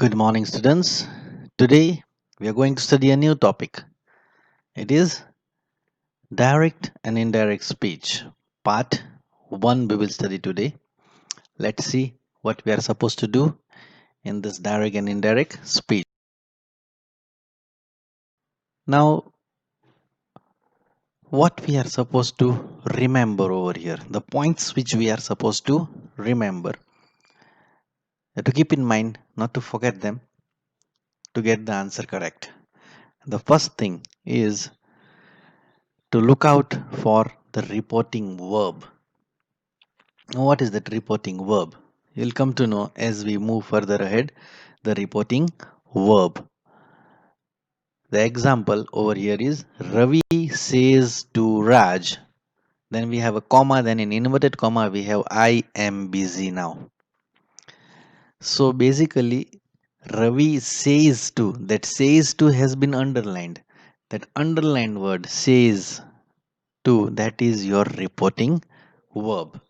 Good morning, students. Today we are going to study a new topic. It is direct and indirect speech. Part 1 we will study today. Let's see what we are supposed to do in this direct and indirect speech. Now, what we are supposed to remember over here, the points which we are supposed to remember, to keep in mind, not to forget them, to get the answer correct. The first thing is to look out for the reporting verb. What is that reporting verb? You'll come to know as we move further ahead the reporting verb. The example over here is Ravi says to Raj. Then we have a comma, then in inverted comma we have I am busy now. So basically Ravi says to, that says to has been underlined. That underlined word says to, that is your reporting verb.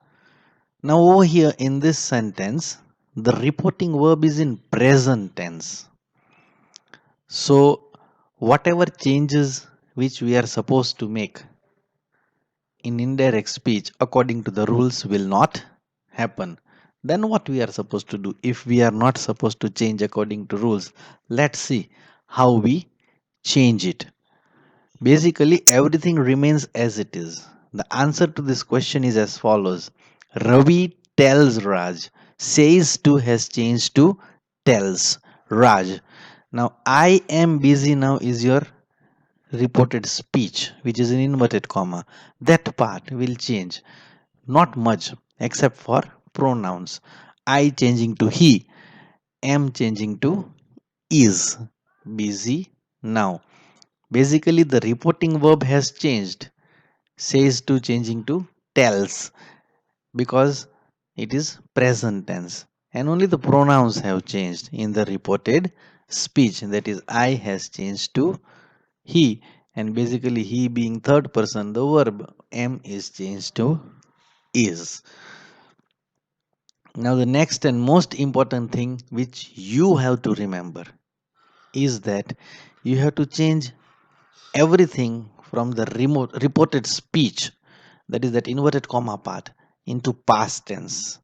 Now over here in this sentence, the reporting verb is in present tense. So whatever changes which we are supposed to make in indirect speech according to the rules will not happen. Then what we are supposed to do if we are not supposed to change according to rules? Let's see how we change it. Basically everything remains as it is. The answer to this question is as follows. Ravi tells Raj. Says to has changed to tells Raj. Now I am busy now is your reported speech, which is in inverted comma. That part will change. Not much except for pronouns. I changing to he, am changing to is. Busy now. Basically the reporting verb has changed. Says to changing to tells, because it is present tense, and only the pronouns have changed in the reported speech. That is I has changed to he, and basically he being third person, the verb am is changed to is. Now the next and most important thing which you have to remember is that you have to change everything from the reported speech, that is that inverted comma part, into past tense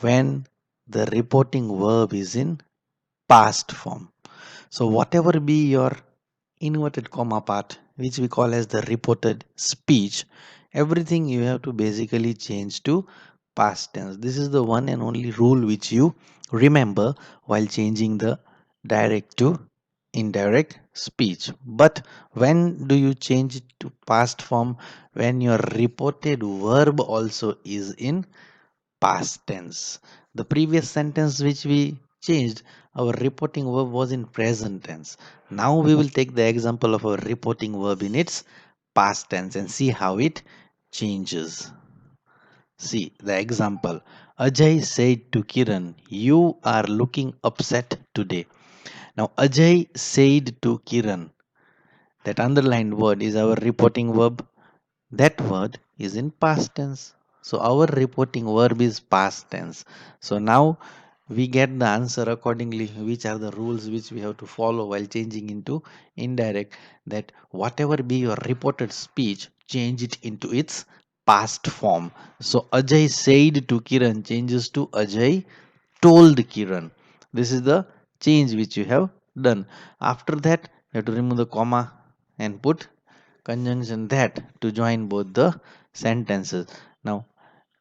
when the reporting verb is in past form. So whatever be your inverted comma part, which we call as the reported speech, everything you have to basically change to past tense. This is the one and only rule which you remember while changing the direct to indirect speech. But when do you change it to past form? When your reported verb also is in past tense. The previous sentence which we changed, our reporting verb was in present tense. Now we will take the example of our reporting verb in its past tense and see how it changes. See the example. Ajay said to Kiran, "You are looking upset today." Now Ajay said to Kiran. That underlined word is our reporting verb. That word is in past tense. So our reporting verb is past tense. So now we get the answer accordingly, which are the rules which we have to follow while changing into indirect. That whatever be your reported speech, change it into its past form. So Ajay said to Kiran changes to Ajay told Kiran. This is the change which you have done. After that, you have to remove the comma and put conjunction that to join both the sentences. Now,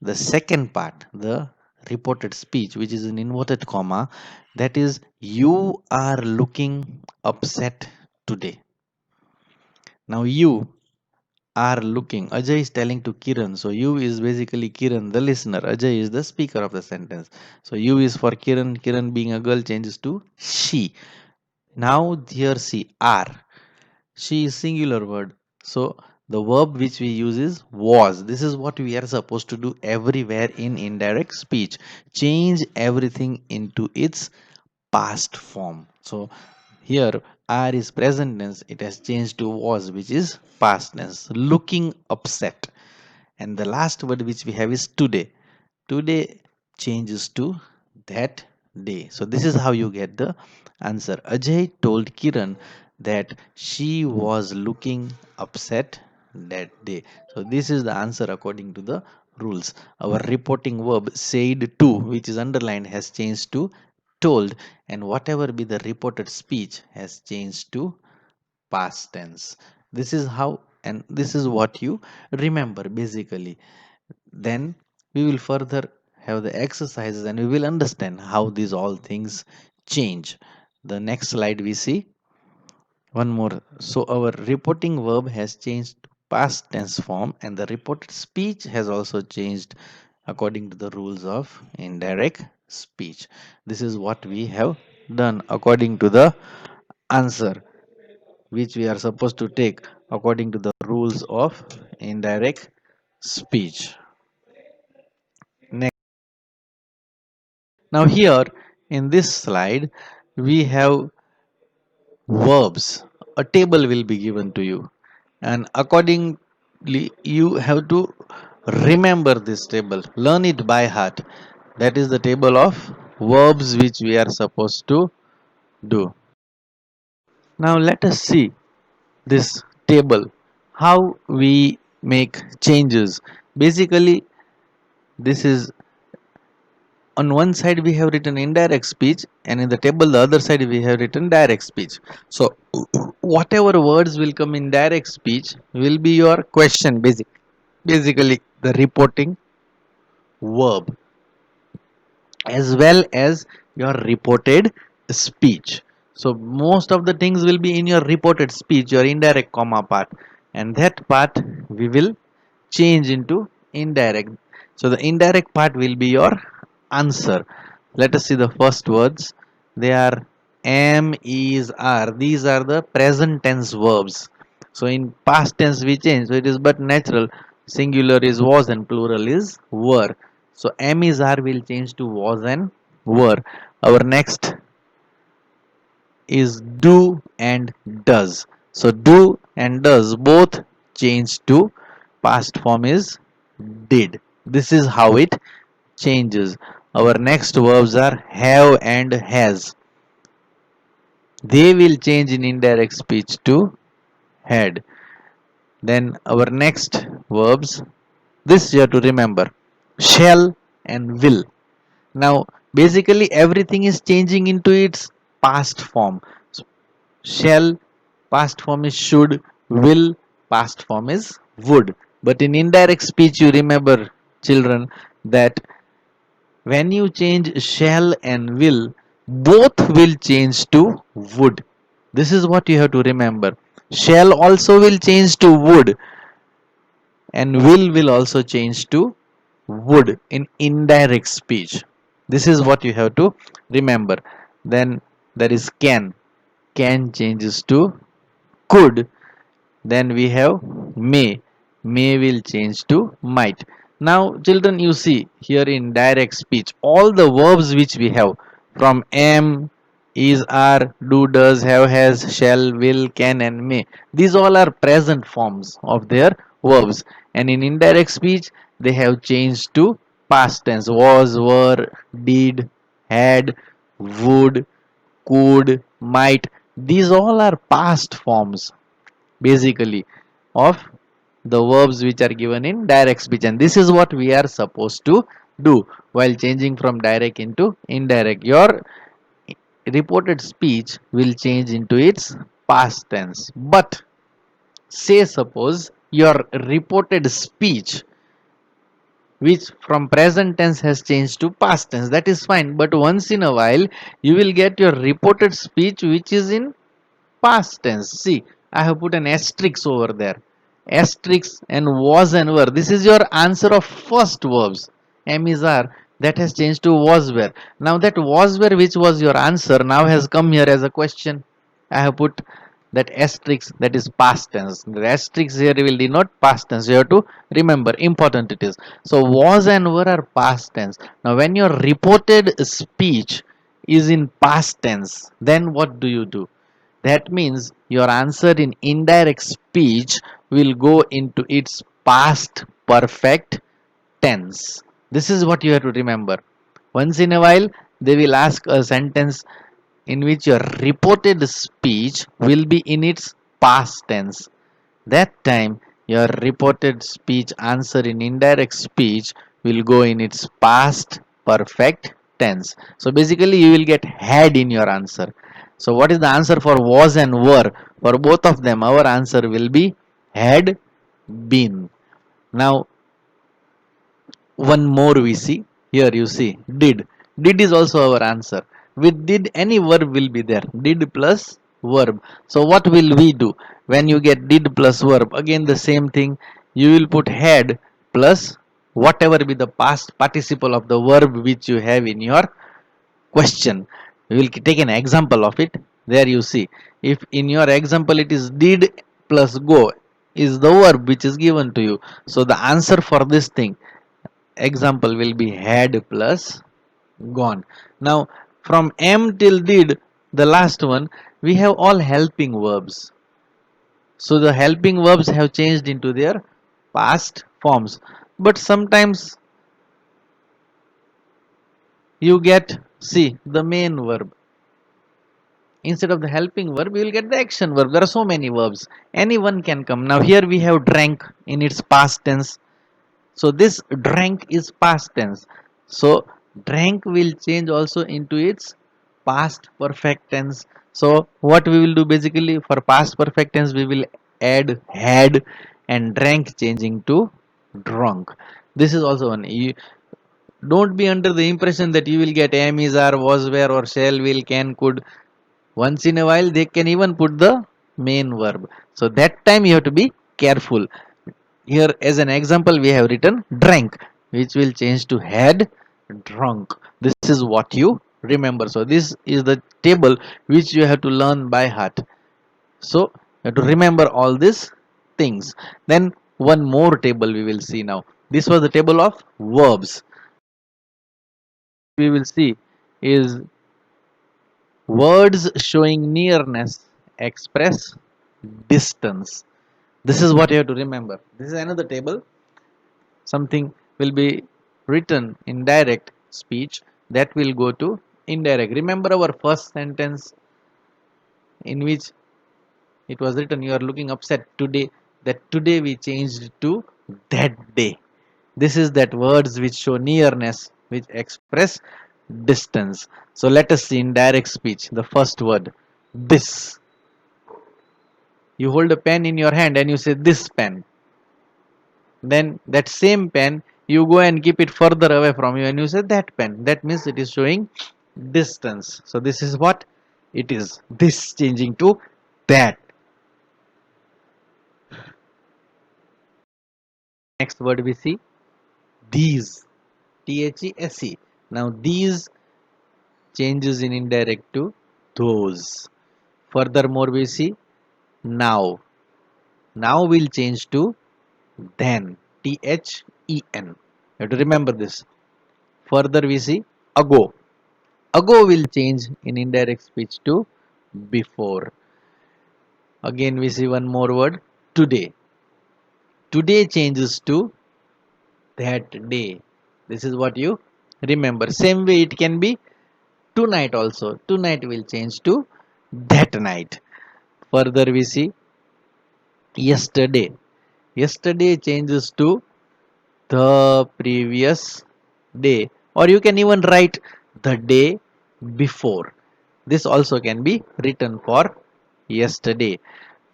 the second part, the reported speech, which is in inverted comma, that is, you are looking upset today. Now, you are looking. Ajay is telling to Kiran. So, you is basically Kiran, the listener. Ajay is the speaker of the sentence. So, you is for Kiran. Kiran being a girl changes to she. Now, here see, are. She is singular word. So the verb which we use is was. This is what we are supposed to do everywhere in indirect speech. Change everything into its past form. So here are is present tense. It has changed to was, which is past tense. Looking upset. And the last word which we have is today. Today changes to that day. So this is how you get the answer. Ajay told Kiran that she was looking upset that day. So this is the answer according to the rules. Our reporting verb said to, which is underlined, has changed to told, and whatever be the reported speech has changed to past tense. This is how, and this is what you remember basically. Then we will further have the exercises and we will understand how these all things change. The next slide we see one more. So our reporting verb has changed to past tense form, and the reported speech has also changed according to the rules of indirect speech. This is what we have done according to the answer which we are supposed to take according to the rules of indirect speech. Next. Now here in this slide we have verbs. A table will be given to you, and accordingly you have to remember this table, learn it by heart. That is the table of verbs which we are supposed to do. Now let us see this table, how we make changes. Basically, this is, on one side we have written indirect speech, and in the table the other side we have written direct speech. So whatever words will come in direct speech will be your question. Basically the reporting verb as well as your reported speech. So most of the things will be in your reported speech, your indirect comma part, and that part we will change into indirect. So the indirect part will be your answer. Let us see the first words. They are am, is, are. These are the present tense verbs. So in past tense we change. So it is but natural. Singular is was and plural is were. So am is are will change to was and were. Our next is do and does. So do and does both change to past form is did. This is how it changes. Our next verbs are have and has. They will change in indirect speech to had. Then our next verbs, this you have to remember, shall and will. Now basically everything is changing into its past form. So, shall past form is should, will past form is would. But in indirect speech you remember, children, that when you change shall and will, both will change to would. This is what you have to remember. Shall also will change to would, and will also change to would in indirect speech. This is what you have to remember. Then there is can. Can changes to could. Then we have may. May will change to might. Now, children, you see here in direct speech, all the verbs which we have from am, is, are, do, does, have, has, shall, will, can, and may. These all are present forms of their verbs. And in indirect speech, they have changed to past tense. Was, were, did, had, would, could, might. These all are past forms basically of the verbs which are given in direct speech, and this is what we are supposed to do while changing from direct into indirect. Your reported speech will change into its past tense, but say suppose your reported speech which from present tense has changed to past tense, that is fine, but once in a while you will get your reported speech which is in past tense. See, I have put an asterisk over there. Asterisk and was and were. This is your answer of first verbs. Am is are. That has changed to was were. Now that was were which was your answer now has come here as a question. I have put that asterisk, that is past tense. The asterisk here will denote past tense. You have to remember, important it is. So was and were are past tense. Now when your reported speech is in past tense, then what do you do? That means your answer in indirect speech will go into its past perfect tense. This is what you have to remember. Once in a while, they will ask a sentence in which your reported speech will be in its past tense. That time, your reported speech answer in indirect speech will go in its past perfect tense. So basically, you will get had in your answer. So, what is the answer for was and were? For both of them, our answer will be had been. Now, one more we see here. You see, did is also our answer. With did, any verb will be there, did plus verb. So what will we do when you get did plus verb? Again the same thing, you will put had plus whatever be the past participle of the verb which you have in your question. We will take an example of it. There you see, if in your example it is did plus go is the verb which is given to you, so the answer for this thing example will be had plus gone. Now from am till did, the last one, we have all helping verbs. So the helping verbs have changed into their past forms. But sometimes you get, see, the main verb. Instead of the helping verb, you will get the action verb. There are so many verbs. Any one can come. Now here we have drank in its past tense. So this drank is past tense. So drank will change also into its past perfect tense. So what we will do basically for past perfect tense, we will add had and drank changing to drunk. This is also one. You don't be under the impression that you will get am, is, are, was, were, or shall, will, can, could. Once in a while they can even put the main verb. So that time you have to be careful. Here as an example we have written drank, which will change to had drunk. This is what you remember. So this is the table which you have to learn by heart. So you have to remember all these things. Then one more table we will see now. This was the table of verbs. We will see is words showing nearness express distance. This is what you have to remember. This is another table. Something will be written in direct speech, that will go to indirect. Remember our first sentence in which it was written, you are looking upset today, that today we changed to that day. This is that words which show nearness, which express distance. So let us see in direct speech the first word, this. You hold a pen in your hand and you say this pen. Then that same pen you go and keep it further away from you and you say that pen. That means it is showing distance. So this is what it is, this changing to that. Next word we see these, these. Now these changes in indirect to those. Furthermore we see now. Now will change to then, then. You have to remember this. Further we see ago. Ago will change in indirect speech to before. Again we see one more word, today. Today changes to that day. This is what you remember. Same way it can be tonight also. Tonight will change to that night. Further we see yesterday. Yesterday changes to the previous day, or you can even write the day before. This also can be written for yesterday.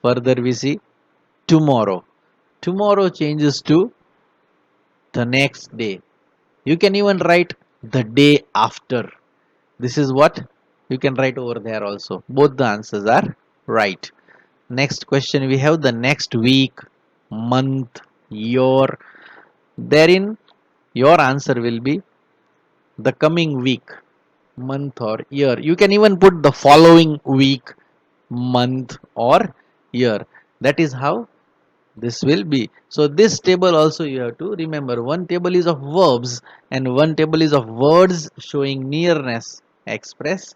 Further we see tomorrow. Tomorrow changes to the next day. You can even write the day after. This is what you can write over there also. Both the answers are right. Next question we have the next week, month, year. Therein your answer will be the coming week, month, or year. You can even put the following week, month, or year. That is how this will be. So this table also you have to remember. One table is of verbs and one table is of words showing nearness express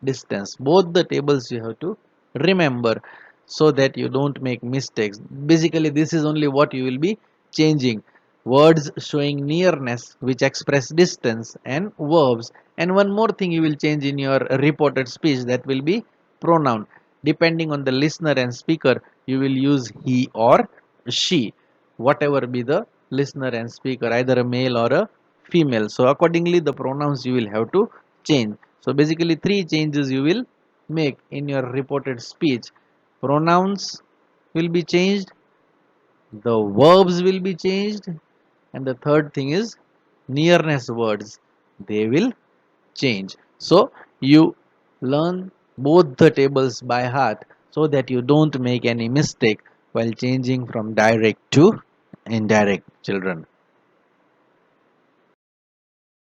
distance. Both the tables you have to remember so that you don't make mistakes. Basically this is only what you will be changing. words showing nearness which express distance, and verbs. And one more thing you will change in your reported speech, that will be pronoun. Depending on the listener and speaker, you will use he or she, whatever be the listener and speaker, either a male or a female. So accordingly the pronouns you will have to change. So basically three changes you will make in your reported speech. Pronouns will be changed, the verbs will be changed, and the third thing is nearness words, they will change. So you learn both the tables by heart so that you don't make any mistake while changing from direct to indirect, children.